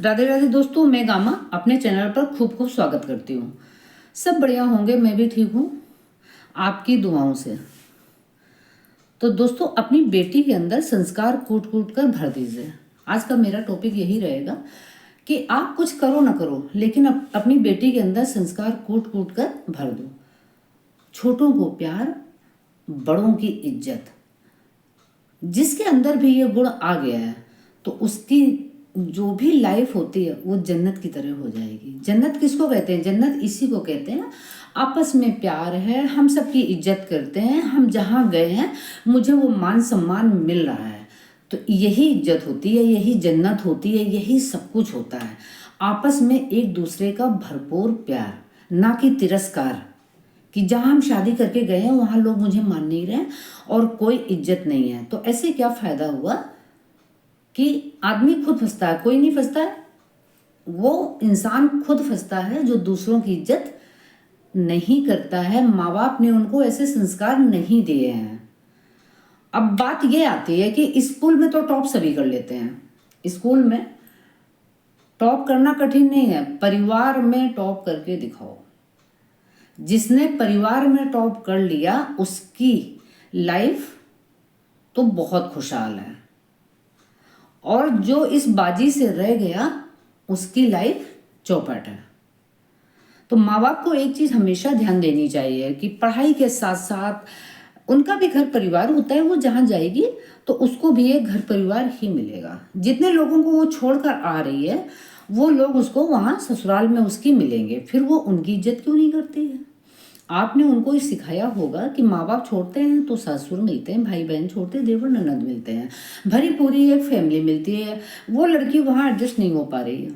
राधे राधे दोस्तों, मैं गामा अपने चैनल पर खूब खूब स्वागत करती हूँ। सब बढ़िया होंगे, मैं भी ठीक हूँ आपकी दुआओं से। तो दोस्तों, अपनी बेटी के अंदर संस्कार कूट कूट कर भर दीजिए। आज का मेरा टॉपिक यही रहेगा कि आप कुछ करो ना करो, लेकिन अपनी बेटी के अंदर संस्कार कूट कूट कर भर दो। छोटों को प्यार, बड़ों की इज्जत। जिसके अंदर भी ये गुण आ गया है तो उसकी जो भी लाइफ होती है वो जन्नत की तरह हो जाएगी। जन्नत किसको कहते हैं? जन्नत इसी को कहते हैं, आपस में प्यार है, हम सबकी इज्जत करते हैं, हम जहाँ गए हैं मुझे वो मान सम्मान मिल रहा है। तो यही इज्जत होती है, यही जन्नत होती है, यही सब कुछ होता है। आपस में एक दूसरे का भरपूर प्यार, ना कि तिरस्कार कि जहाँ हम शादी करके गए हैं वहाँ लोग मुझे मान नहीं रहे और कोई इज्जत नहीं है। तो ऐसे क्या फायदा हुआ कि आदमी खुद फंसता है, कोई नहीं फंसता है। वो इंसान खुद फंसता है जो दूसरों की इज्जत नहीं करता है। माँ बाप ने उनको ऐसे संस्कार नहीं दिए हैं। अब बात ये आती है कि स्कूल में तो टॉप सभी कर लेते हैं। स्कूल में टॉप करना कठिन नहीं है, परिवार में टॉप करके दिखाओ। जिसने परिवार में टॉप कर लिया उसकी लाइफ तो बहुत खुशहाल है, और जो इस बाजी से रह गया उसकी लाइफ चौपट है। तो माँ बाप को एक चीज हमेशा ध्यान देनी चाहिए कि पढ़ाई के साथ साथ उनका भी घर परिवार होता है। वो जहाँ जाएगी तो उसको भी एक घर परिवार ही मिलेगा। जितने लोगों को वो छोड़कर आ रही है वो लोग उसको वहाँ ससुराल में उसकी मिलेंगे, फिर वो उनकी इज्जत क्यों नहीं करती है? आपने उनको सिखाया होगा कि माँ बाप छोड़ते हैं तो ससुर मिलते हैं, भाई बहन छोड़ते हैं देवर ननद मिलते हैं, भरी पूरी एक फैमिली मिलती है। वो लड़की वहाँ एडजस्ट नहीं हो पा रही है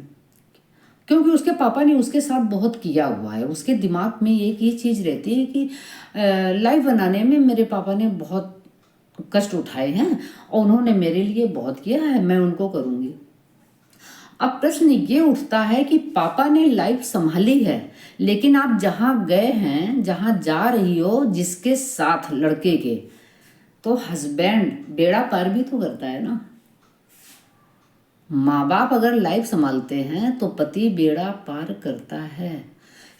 क्योंकि उसके पापा ने उसके साथ बहुत किया हुआ है। उसके दिमाग में एक ही चीज़ रहती है कि लाइफ बनाने में मेरे पापा ने बहुत कष्ट उठाए हैं और उन्होंने मेरे लिए बहुत किया है, मैं उनको करूँगी। अब प्रश्न ये उठता है कि पापा ने लाइफ संभाली है, लेकिन आप जहाँ गए हैं, जहाँ जा रही हो जिसके साथ लड़के के, तो हस्बैंड बेड़ा पार भी तो करता है ना। माँ बाप अगर लाइफ संभालते हैं तो पति बेड़ा पार करता है।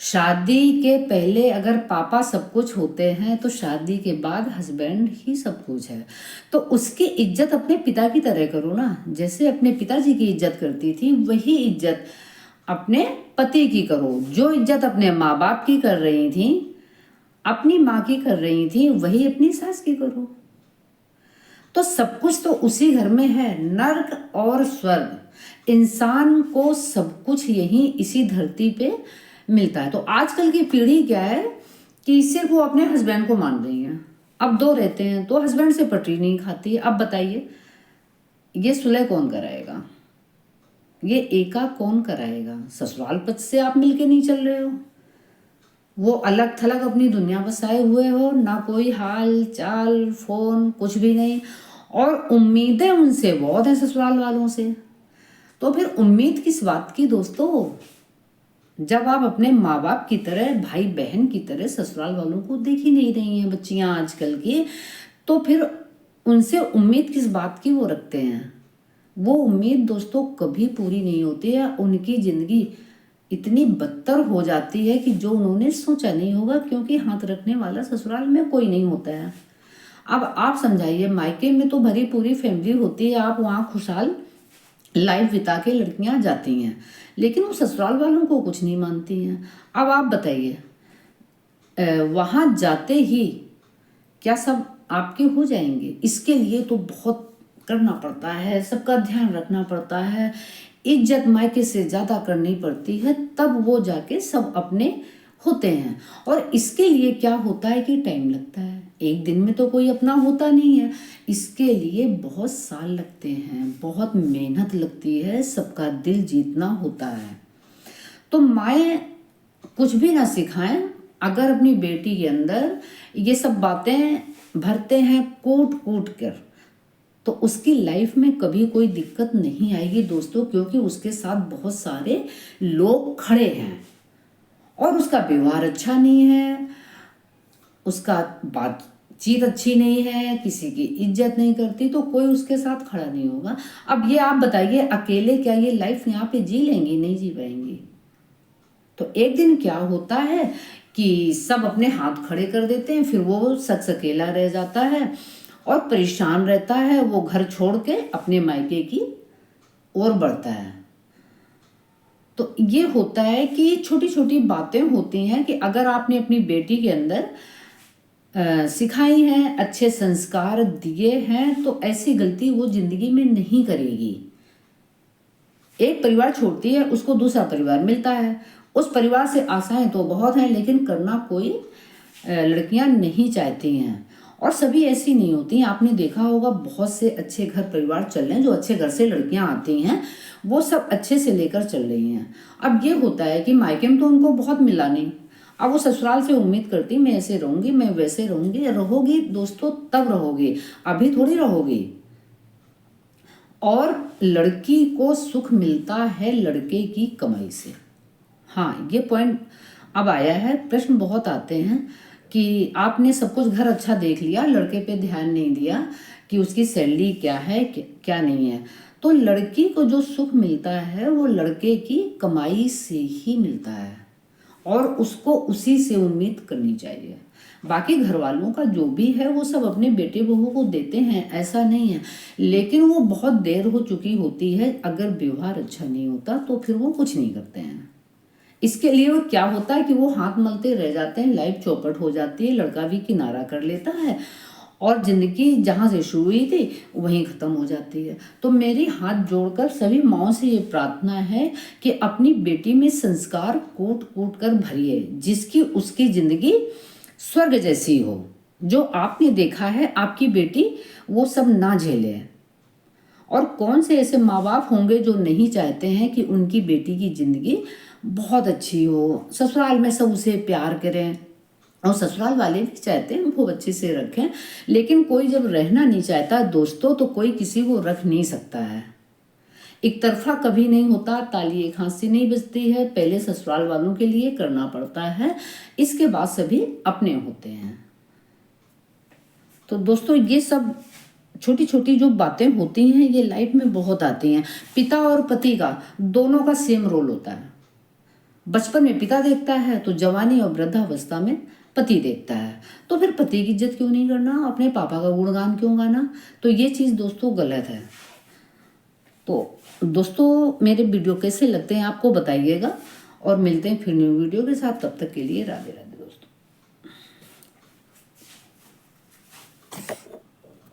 शादी के पहले अगर पापा सब कुछ होते हैं तो शादी के बाद हस्बैंड ही सब कुछ है। तो उसकी इज्जत अपने पिता की तरह करो ना। जैसे अपने पिताजी की इज्जत करती थी वही इज्जत अपने पति की करो। जो इज्जत अपने माँ बाप की कर रही थी, अपनी माँ की कर रही थी, वही अपनी सास की करो। तो सब कुछ तो उसी घर में है, नर्क और स्वर्ग। इंसान को सब कुछ यही इसी धरती पे मिलता है। तो आजकल की पीढ़ी क्या है कि सिर्फ वो अपने हस्बैंड को मान रही है। अब दो रहते हैं तो हस्बैंड से पटरी नहीं खाती। अब बताइए ये सुलह कौन कराएगा? ये एका कौन कराएगा? ससुराल पक्ष से आप मिलके नहीं चल रहे हो, वो अलग थलग अपनी दुनिया बसाए हुए हो, ना कोई हाल चाल फोन कुछ भी नहीं, और उम्मीदें उनसे बहुत है ससुराल वालों से। तो फिर उम्मीद किस बात की दोस्तों? जब आप अपने माँ बाप की तरह, भाई बहन की तरह ससुराल वालों को देख ही नहीं रही हैं बच्चियां आजकल की, तो फिर उनसे उम्मीद किस बात की वो रखते हैं? वो उम्मीद दोस्तों कभी पूरी नहीं होती है। उनकी जिंदगी इतनी बदतर हो जाती है कि जो उन्होंने सोचा नहीं होगा, क्योंकि हाथ रखने वाला ससुराल में कोई नहीं होता है। अब आप समझाइए, मायके में तो भरी पूरी फैमिली होती है, आप वहाँ खुशहाल लाइफ बिता के लड़कियां जाती हैं, लेकिन वो ससुराल वालों को कुछ नहीं मानती हैं। अब आप बताइए, वहाँ जाते ही क्या सब आपके हो जाएंगे? इसके लिए तो बहुत करना पड़ता है, सबका ध्यान रखना पड़ता है, इज्जत मायके से ज़्यादा करनी पड़ती है, तब वो जाके सब अपने होते हैं। और इसके लिए क्या होता है कि टाइम लगता है। एक दिन में तो कोई अपना होता नहीं है, इसके लिए बहुत साल लगते हैं, बहुत मेहनत लगती है, सबका दिल जीतना होता है। तो माएँ कुछ भी ना सिखाएं, अगर अपनी बेटी के अंदर ये सब बातें भरते हैं कूट कूट कर, तो उसकी लाइफ में कभी कोई दिक्कत नहीं आएगी दोस्तों, क्योंकि उसके साथ बहुत सारे लोग खड़े हैं और उसका व्यवहार अच्छा नहीं है, उसका बात चीज अच्छी नहीं है, किसी की इज्जत नहीं करती, तो कोई उसके साथ खड़ा नहीं होगा। अब ये आप बताइए, अकेले क्या ये लाइफ यहाँ पे जी लेंगी? नहीं जी पाएंगी। तो एक दिन क्या होता है कि सब अपने हाथ खड़े कर देते हैं, फिर वो शख्स अकेला रह जाता है और परेशान रहता है। वो घर छोड़ के अपने मायके की ओर बढ़ता है। तो ये होता है कि छोटी छोटी बातें होती हैं कि अगर आपने अपनी बेटी के अंदर सिखाई हैं, अच्छे संस्कार दिए हैं, तो ऐसी गलती वो जिंदगी में नहीं करेगी। एक परिवार छोड़ती है, उसको दूसरा परिवार मिलता है। उस परिवार से आशाएं तो बहुत हैं, लेकिन करना कोई लड़कियां नहीं चाहती हैं। और सभी ऐसी नहीं होती हैं। आपने देखा होगा बहुत से अच्छे घर परिवार चल रहे हैं, जो अच्छे घर से लड़कियां आती हैं वो सब अच्छे से लेकर चल रही हैं। अब ये होता है कि मायके में तो उनको बहुत मिला नहीं, अब वो ससुराल से उम्मीद करती मैं ऐसे रहूंगी, मैं वैसे रहूंगी। रहोगी दोस्तों तब रहोगी, अभी थोड़ी रहोगी। और लड़की को सुख मिलता है लड़के की कमाई से। हाँ, ये पॉइंट अब आया है। प्रश्न बहुत आते हैं कि आपने सब कुछ घर अच्छा देख लिया, लड़के पे ध्यान नहीं दिया कि उसकी सैलरी क्या है क्या नहीं है। तो लड़की को जो सुख मिलता है वो लड़के की कमाई से ही मिलता है, और उसको उसी से उम्मीद करनी चाहिए। बाकी घर वालों का जो भी है वो सब अपने बेटे बहू को देते हैं, ऐसा नहीं है। लेकिन वो बहुत देर हो चुकी होती है, अगर व्यवहार अच्छा नहीं होता तो फिर वो कुछ नहीं करते हैं। इसके लिए वो क्या होता है कि वो हाथ मलते रह जाते हैं, लाइफ चौपट हो जाती है, लड़का भी किनारा कर लेता है और जिंदगी जहाँ से शुरू हुई थी वहीं ख़त्म हो जाती है। तो मेरी हाथ जोड़कर सभी माओं से ये प्रार्थना है कि अपनी बेटी में संस्कार कूट कूट कर भरिए, जिसकी उसकी ज़िंदगी स्वर्ग जैसी हो। जो आपने देखा है आपकी बेटी वो सब ना झेले। और कौन से ऐसे माँ बाप होंगे जो नहीं चाहते हैं कि उनकी बेटी की ज़िंदगी बहुत अच्छी हो, ससुराल में सब उसे प्यार करें, और ससुराल वाले भी चाहते हैं उनको अच्छे से रखें। लेकिन कोई जब रहना नहीं चाहता दोस्तों, तो कोई किसी को रख नहीं सकता है। एक तरफा कभी नहीं होता, ताली एक हाथ से नहीं बजती है। पहले ससुराल वालों के लिए करना पड़ता है, इसके बाद सभी अपने होते हैं। तो दोस्तों ये सब छोटी छोटी जो बातें होती हैं ये लाइफ में बहुत आती हैं। पिता और पति का दोनों का सेम रोल होता है। बचपन में पिता देखता है तो जवानी और वृद्धावस्था में पति देखता है। तो फिर पति की इज्जत क्यों नहीं करना, अपने पापा का गुणगान क्यों गाना? तो ये चीज़ दोस्तों गलत है। तो दोस्तों मेरे वीडियो कैसे लगते हैं आपको बताइएगा, और मिलते हैं फिर न्यू वीडियो के साथ। तब तक के लिए राधे राधे।